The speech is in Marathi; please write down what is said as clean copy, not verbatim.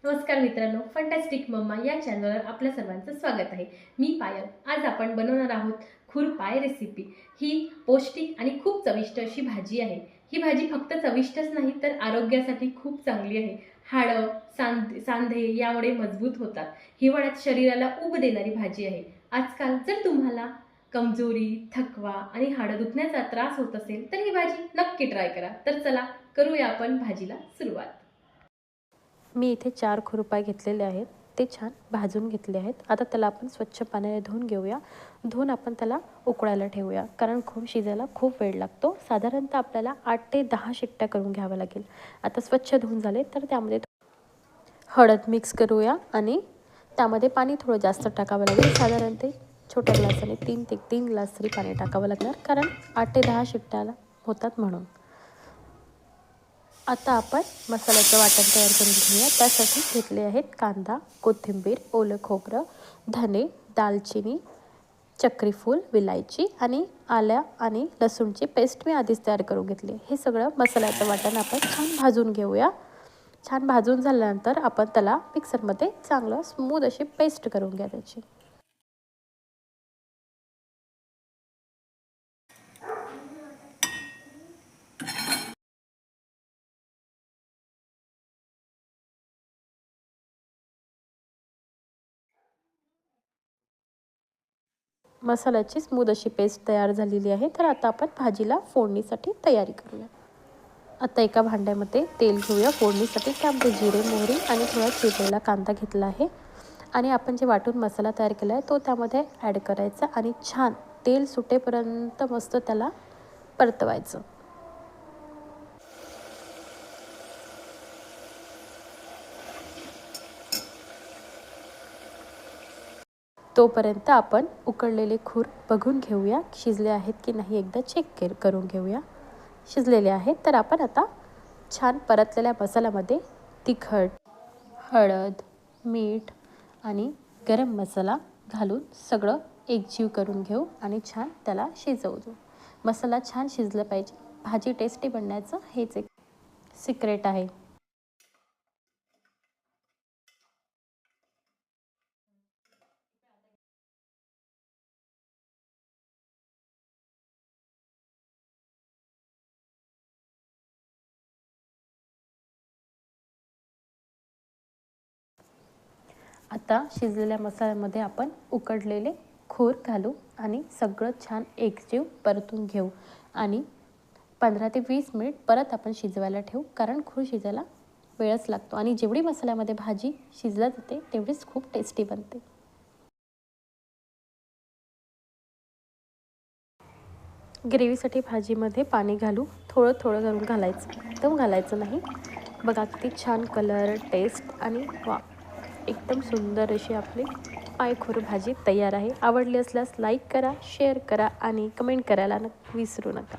नमस्कार मित्रांनो, फंटॅस्टिक मम्मा या चॅनलवर आपल्या सर्वांचं स्वागत आहे। मी पायल। आज आपण बनवणार आहोत खुरपाय रेसिपी। ही पौष्टिक आणि खूप चविष्ट अशी भाजी आहे। ही भाजी फक्त चविष्टच नाही तर आरोग्यासाठी खूप चांगली आहे। हाडं, सांधे यामुळे मजबूत होतात। हिवाळ्यात शरीराला ऊब देणारी भाजी आहे। आजकाल जर तुम्हाला कमजोरी, थकवा आणि हाडं दुखण्याचा त्रास होत असेल तर ही भाजी नक्की ट्राय करा। तर चला करूया आपण भाजीला सुरुवात। मी इथे 4 खुरपाय घेतलेले आहेत। ते छान भाजून घेतले आहेत। आता त्याला आपण स्वच्छ पाण्याने धुवून घेऊया। धुवून आपण त्याला उकळायला ठेवूया, कारण खूप शिजायला खूप वेळ लागतो। साधारणतः आपल्याला 8 ते 10 शिट्ट्या करून घ्याव्या लागेल। आता स्वच्छ धुवून झाले तर त्यामध्ये हळद मिक्स करूया आणि त्यामध्ये पाणी थोडं जास्त टाकावं लागेल। साधारण ते छोट्या ग्लासाने 3 ग्लास तरी पाणी टाकावं लागणार, कारण 8 ते 10 शिट्ट्याला होतात म्हणून। आता आपण मसाल्याचं वाटण तयार करून घेऊया। त्यासाठी घेतले आहेत कांदा, कोथिंबीर, ओलं खोबरं, धने, दालचिनी, चक्रीफूल, विलायची आणि आल्या आणि लसूणची पेस्ट मी आधीच तयार करून घेतली। हे सगळं मसाल्याचं वाटण आपण छान भाजून घेऊया। छान भाजून झाल्यानंतर आपण त्याला मिक्सरमध्ये चांगलं स्मूथ अशी पेस्ट करून घ्या त्याची। मसाल्याची स्मूथ अशी पेस्ट तयार झालेली आहे। तर आता आपण भाजीला फोडणीसाठी तयारी करूया। आता एका भांड्यामध्ये तेल घेऊया फोडणीसाठी। त्यामध्ये जिरे, मोहरी आणि थोडा चिरलेला कांदा घेतला आहे आणि आपण जे वाटून मसाला तयार केला आहे तो त्यामध्ये ॲड करायचा आणि छान तेल सुटेपर्यंत मस्त त्याला परतवायचं। तोपर्यंत आपण उकळलेले खूर बघून घेऊया, शिजले आहेत की नाही एकदा चेक करून घेऊया। शिजलेले आहेत तर आपण आता छान परतलेल्या मसाल्यामध्ये तिखट, हळद, मीठ आणि गरम मसाला घालून सगळं एकजीव करून घेऊ आणि छान त्याला शिजवू देऊ। मसाला छान शिजला पाहिजे। भाजी टेस्टी बनण्याचं हेच एक सिक्रेट आहे। आता शिजलेल्या मसाल्यामध्ये आपण उकडलेले खूर घालू आणि सगळं छान एकजीव परतून घेऊ आणि 15 ते 20 मिनिट परत आपण शिजवायला ठेवू, कारण खूर शिजायला वेळच लागतो आणि जेवढी मसाल्यामध्ये भाजी शिजला जाते तेवढीच खूप टेस्टी बनते। ग्रेव्हीसाठी भाजीमध्ये पाणी घालू, थोडं थोडं करून घालायचं, एकदम घालायचं नाही। बघा किती छान कलर, टेस्ट आणि वा, एकदम सुंदर अशी आपली पायखुर भाजी तयार आहे। आवडली असल्यास लाईक करा, शेअर करा आणि कमेंट करायला विसरू नका।